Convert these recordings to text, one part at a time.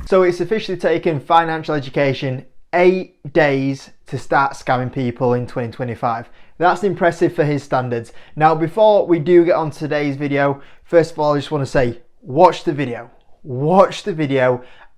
So it's officially taken financial education 8 days to start scamming people in 2025. That's impressive for his standards. Now, before we do get on today's video, first of all, I just want to say, watch the video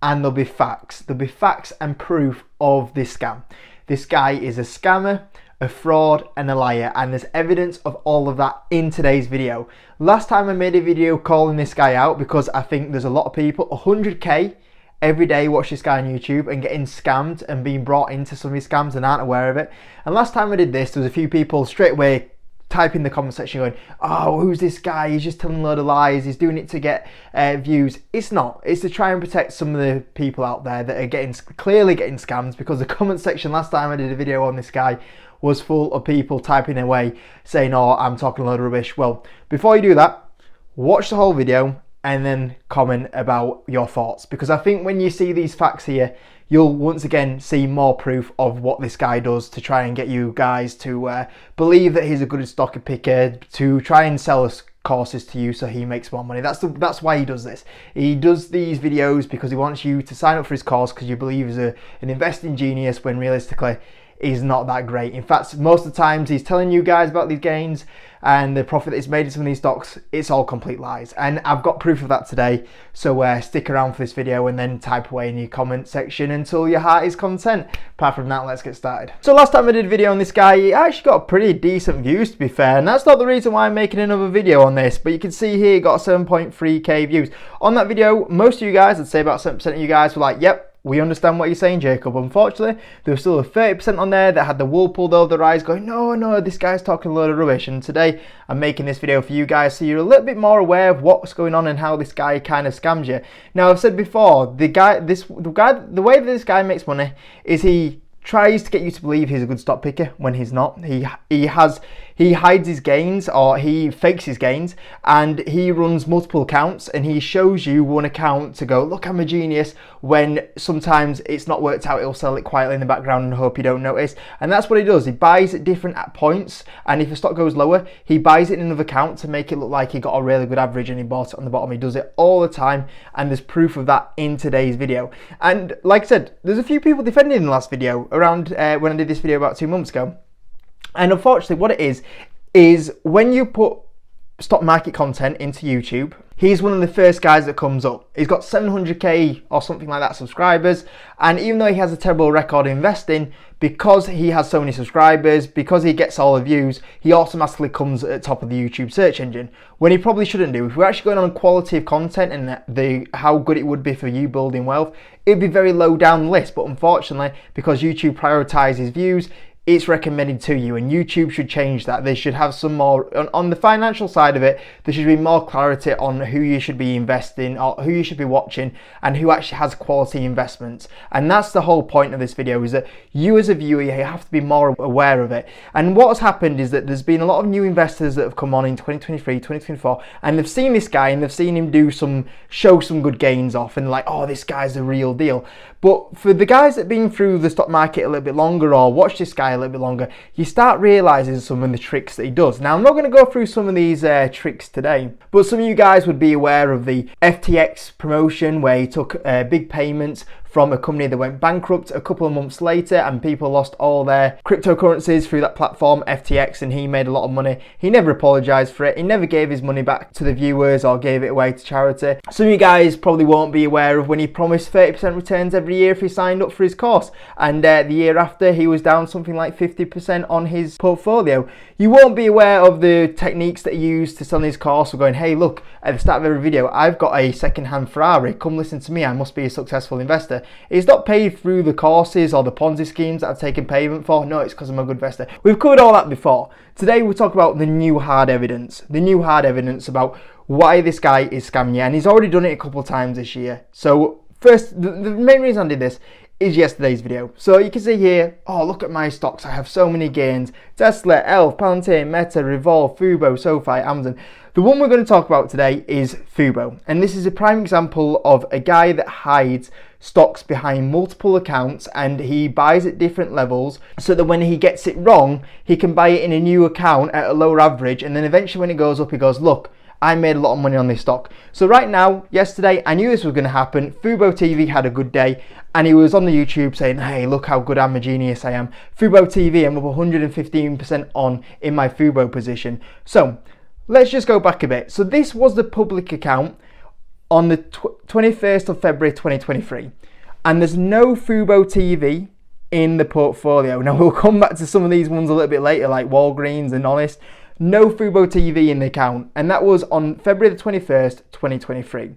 and there'll be facts. There'll be facts and proof of this scam. This guy is a scammer, a fraud and a liar, and there's evidence of all of that in today's video. Last time I made a video calling this guy out because I think there's a lot of people, 100k every day watch this guy on YouTube and getting scammed and being brought into some of these scams and aren't aware of it. And last time I did this, there was a few people straight away type in the comment section going, oh, who's this guy? He's just telling a load of lies. He's doing it to get views. It's not. It's to try and protect some of the people out there that are clearly getting scammed, because the comment section last time I did a video on this guy was full of people typing away saying, oh, I'm talking a load of rubbish. Well, before you do that, watch the whole video and then comment about your thoughts, because I think when you see these facts here, you'll once again see more proof of what this guy does to try and get you guys to believe that he's a good stock picker, to try and sell us courses to you so he makes more money. That's why he does this. He does these videos because he wants you to sign up for his course because you believe he's an investing genius, when realistically he's not that great. In fact, most of the times he's telling you guys about these gains and the profit that he's made in some of these stocks, it's all complete lies. And I've got proof of that today. So stick around for this video and then type away in your comment section until your heart is content. Apart from that, let's get started. So last time I did a video on this guy, he actually got pretty decent views, to be fair. And that's not the reason why I'm making another video on this. But you can see here, he got 7.3k views. On that video, most of you guys, I'd say about 7% of you guys were like, yep, we understand what you're saying, Jacob. Unfortunately, there was still a 30% on there that had the wool pulled over their eyes going, no, this guy's talking a load of rubbish. And today I'm making this video for you guys so you're a little bit more aware of what's going on and how this guy kind of scams you. Now, I've said before, the way that this guy makes money is he tries to get you to believe he's a good stock picker when he's not. He hides his gains, or he fakes his gains, and he runs multiple accounts, and he shows you one account to go, look, I'm a genius, when sometimes it's not worked out. He'll sell it quietly in the background and hope you don't notice. And that's what he does. He buys at different points, and if a stock goes lower, he buys it in another account to make it look like he got a really good average and he bought it on the bottom. He does it all the time, and there's proof of that in today's video. And like I said, there's a few people defending in the last video around when I did this video about 2 months ago. And unfortunately, what it is when you put stock market content into YouTube, he's one of the first guys that comes up. He's got 700k or something like that subscribers, and even though he has a terrible record investing, because he has so many subscribers, because he gets all the views, he automatically comes at the top of the YouTube search engine, when he probably shouldn't do. If we're actually going on quality of content and how good it would be for you building wealth, it'd be very low down the list. But unfortunately, because YouTube prioritizes views, it's recommended to you, and YouTube should change that. They should have some more on the financial side of it. There should be more clarity on who you should be investing or who you should be watching and who actually has quality investments. And that's the whole point of this video, is that you as a viewer, you have to be more aware of it. And what's happened is that there's been a lot of new investors that have come on in 2023, 2024, and they've seen this guy and they've seen him show some good gains off, and like, oh, this guy's the real deal. But for the guys that have been through the stock market a little bit longer or watch this guy a little bit longer, you start realizing some of the tricks that he does. Now, I'm not going to go through some of these tricks today, but some of you guys would be aware of the FTX promotion, where he took big payments from a company that went bankrupt a couple of months later, and people lost all their cryptocurrencies through that platform, FTX, and he made a lot of money. He never apologized for it. He never gave his money back to the viewers or gave it away to charity. Some of you guys probably won't be aware of when he promised 30% returns every year if he signed up for his course, and the year after he was down something like 50% on his portfolio. You won't be aware of the techniques that he used to sell his course. We're going, hey, look, at the start of every video, I've got a second-hand Ferrari. Come listen to me. I must be a successful investor. It's not paid through the courses or the Ponzi schemes that I've taken payment for. No, it's because I'm a good investor. We've covered all that before. Today we'll talk about the new hard evidence. The new hard evidence about why this guy is scamming you. And he's already done it a couple of times this year. So first, the main reason I did this is yesterday's video. So you can see here, oh, look at my stocks. I have so many gains. Tesla, Elf, Palantir, Meta, Revolve, Fubo, SoFi, Amazon. The one we're going to talk about today is Fubo. And this is a prime example of a guy that hides stocks behind multiple accounts, and he buys at different levels so that when he gets it wrong, he can buy it in a new account at a lower average, and then eventually when it goes up, he goes, look, I made a lot of money on this stock. So right now, yesterday, I knew this was going to happen. Fubo TV had a good day, and he was on the YouTube saying, hey, look how good I'm a genius I am. Fubo TV, I'm up 115% on in my Fubo position. So let's just go back a bit. So this was the public account on the 21st of February 2023, and there's no Fubo TV in the portfolio. Now we'll come back to some of these ones a little bit later, like Walgreens and Honest. No Fubo TV in the account, and that was on February the 21st, 2023.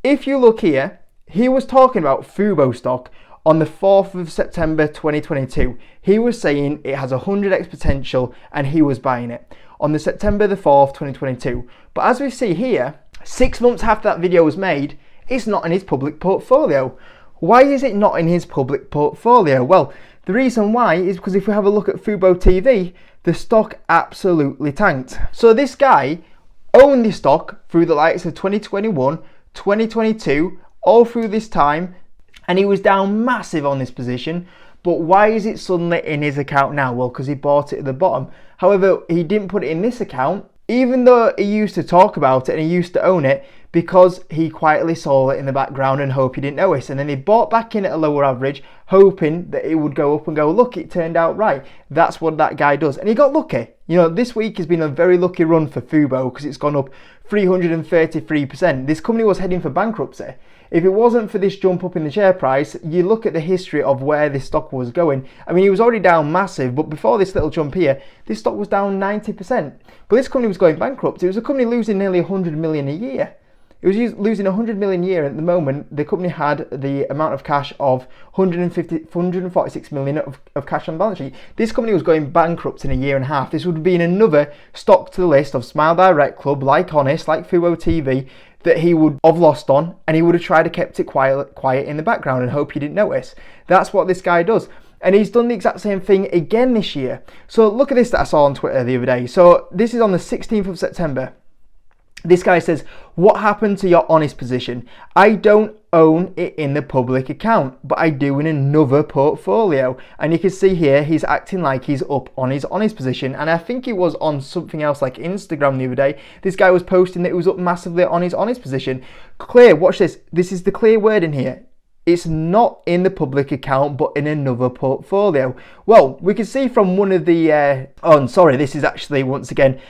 If you look here, he was talking about Fubo stock on the 4th of September 2022. He was saying it has 100x potential and he was buying it on the September the 4th, 2022. But as we see here, 6 months after that video was made, it's not in his public portfolio. Why is it not in his public portfolio? Well, the reason why is because if we have a look at Fubo TV, the stock absolutely tanked. So this guy owned this stock through the likes of 2021, 2022, all through this time, and he was down massive on this position. But why is it suddenly in his account now? Well, because he bought it at the bottom. However, he didn't put it in this account, even though he used to talk about it and he used to own it, because he quietly sold it in the background and hope he didn't notice. And then he bought back in at a lower average, hoping that it would go up and go, look, it turned out right. That's what that guy does. And he got lucky. You know, this week has been a very lucky run for Fubo because it's gone up 333%. This company was heading for bankruptcy. If it wasn't for this jump up in the share price, you look at the history of where this stock was going. I mean, he was already down massive, but before this little jump here, this stock was down 90%. But this company was going bankrupt. It was a company losing nearly 100 million a year. It was losing 100 million a year. At the moment, the company had the amount of cash of 146 million of cash on the balance sheet. This company was going bankrupt in a year and a half. This would have been another stock to the list of Smile Direct Club, like Honest, like Fubo TV, that he would have lost on, and he would have tried to kept it quiet in the background and hope he didn't notice. That's what this guy does. And he's done the exact same thing again this year. So look at this that I saw on Twitter the other day. So this is on the 16th of September. This guy says, what happened to your Honest position? I don't own it in the public account, but I do in another portfolio. And you can see here, he's acting like he's up on his Honest position. And I think it was on something else like Instagram the other day. This guy was posting that he was up massively on his Honest position. Clear, watch this. This is the clear word in here. It's not in the public account, but in another portfolio. Well, we can see from one of the, this is actually, once again,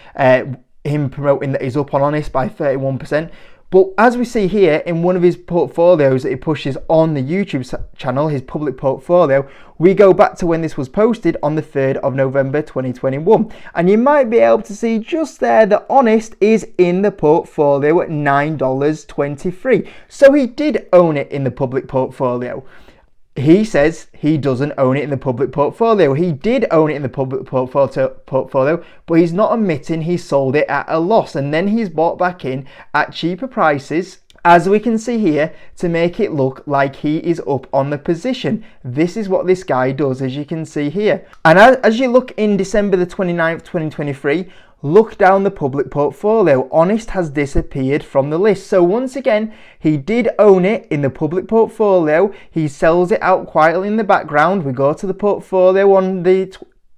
him promoting that he's up on Honest by 31%. But as we see here in one of his portfolios that he pushes on the YouTube channel, his public portfolio, we go back to when this was posted on the 3rd of November 2021. And you might be able to see just there that Honest is in the portfolio at $9.23. So he did own it in the public portfolio. He says he doesn't own it in the public portfolio. He did own it in the public portfolio, but he's not admitting he sold it at a loss, and then he's bought back in at cheaper prices, as we can see here, to make it look like he is up on the position. This is what this guy does, as you can see here. And as you look in December the 29th, 2023, look down the public portfolio. Honest has disappeared from the list. So once again, he did own it in the public portfolio. He sells it out quietly in the background. We go to the portfolio on the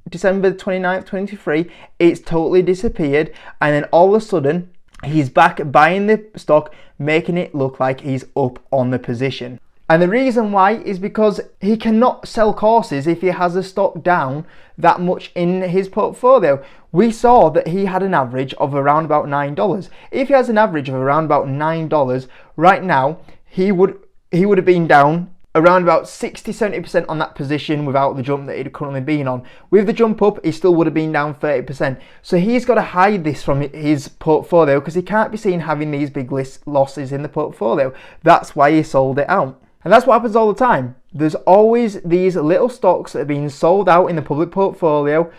December 29th, 2023. It's totally disappeared. And then all of a sudden, he's back buying the stock, making it look like he's up on the position. And the reason why is because he cannot sell courses if he has the stock down that much in his portfolio. We saw that he had an average of around about $9. If he has an average of around about $9 right now, he would have been down around about 60-70% on that position without the jump that he'd currently been on. With the jump up, he still would have been down 30%. So he's got to hide this from his portfolio because he can't be seen having these big losses in the portfolio. That's why he sold it out. And that's what happens all the time. There's always these little stocks that are being sold out in the public portfolio,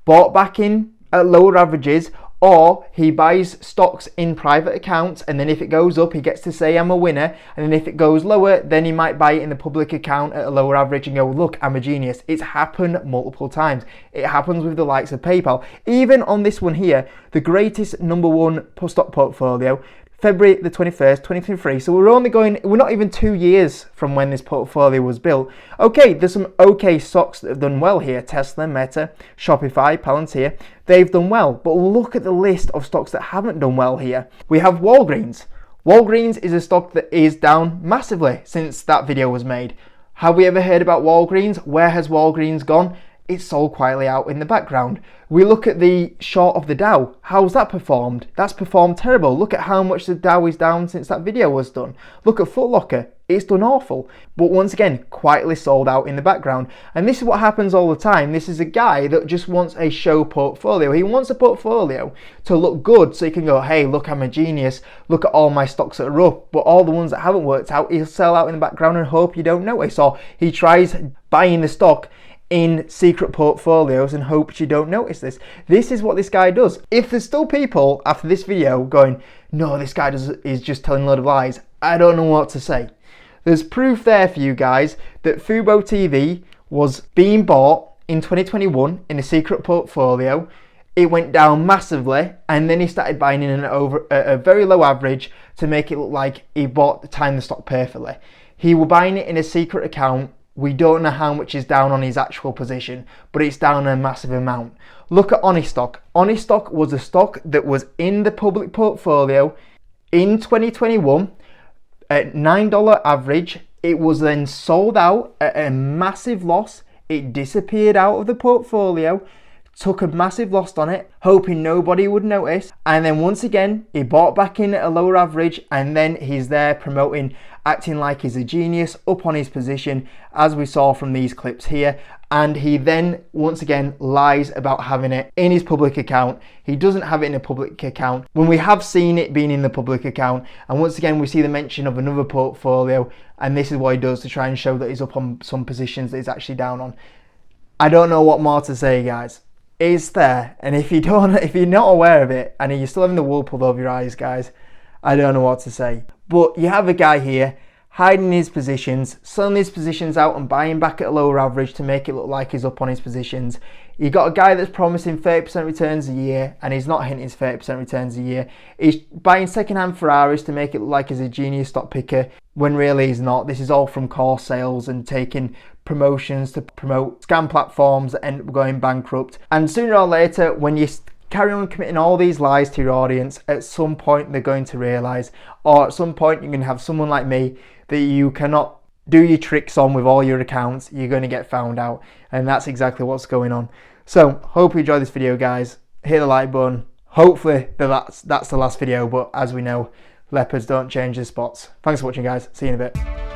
bought back in at lower averages, or he buys stocks in private accounts, and then if it goes up, he gets to say, I'm a winner. And then if it goes lower, then he might buy it in the public account at a lower average and go, look, I'm a genius. It's happened multiple times. It happens with the likes of PayPal. Even on this one here, the greatest number one stock portfolio, February the 21st, 2023. So we're not even 2 years from when this portfolio was built. Okay, there's some okay stocks that have done well here. Tesla, Meta, Shopify, Palantir, they've done well. But look at the list of stocks that haven't done well here. We have Walgreens. Walgreens is a stock that is down massively since that video was made. Have we ever heard about Walgreens? Where has Walgreens gone? It's sold quietly out in the background. We look at the short of the Dow. How's that performed? That's performed terrible. Look at how much the Dow is down since that video was done. Look at Foot Locker. It's done awful. But once again, quietly sold out in the background. And this is what happens all the time. This is a guy that just wants a show portfolio. He wants a portfolio to look good so he can go, hey, look, I'm a genius. Look at all my stocks that are up. But all the ones that haven't worked out, he'll sell out in the background and hope you don't notice. Or he tries buying the stock in secret portfolios and hopes you don't notice this. This is what this guy does. If there's still people after this video going, no, this guy is just telling a load of lies, I don't know what to say. There's proof there for you guys that Fubo TV was being bought in 2021 in a secret portfolio. It went down massively, and then he started buying in a very low average to make it look like he timed the stock perfectly. He was buying it in a secret account. We don't know how much is down on his actual position, but it's down a massive amount. Look at Onistock. Onistock was a stock that was in the public portfolio in 2021 at $9 average. It was then sold out at a massive loss. It disappeared out of the portfolio, took a massive loss on it, hoping nobody would notice. And then once again, he bought back in at a lower average, and then he's there promoting, acting like he's a genius, up on his position, as we saw from these clips here. And he then, once again, lies about having it in his public account. He doesn't have it in a public account when we have seen it being in the public account. And once again, we see the mention of another portfolio, and this is what he does to try and show that he's up on some positions that he's actually down on. I don't know what more to say, guys. It's there, and if you're not aware of it and you're still having the wool pulled over your eyes, guys, I don't know what to say. But you have a guy here hiding his positions, selling his positions out and buying back at a lower average to make it look like he's up on his positions. You got a guy that's promising 30% returns a year, and he's not hitting his 30% returns a year. He's buying second-hand Ferraris to make it look like he's a genius stock picker, when really he's not. This is all from core sales and taking promotions to promote scam platforms that end up going bankrupt. And sooner or later, when you carry on committing all these lies to your audience, at some point they're going to realise, or at some point you're going to have someone like me that you cannot do your tricks on with all your accounts. You're going to get found out, and that's exactly what's going on. So hope you enjoyed this video, guys. Hit the like button. Hopefully that's the last video, but as we know, leopards don't change their spots. Thanks for watching, guys. See you in a bit.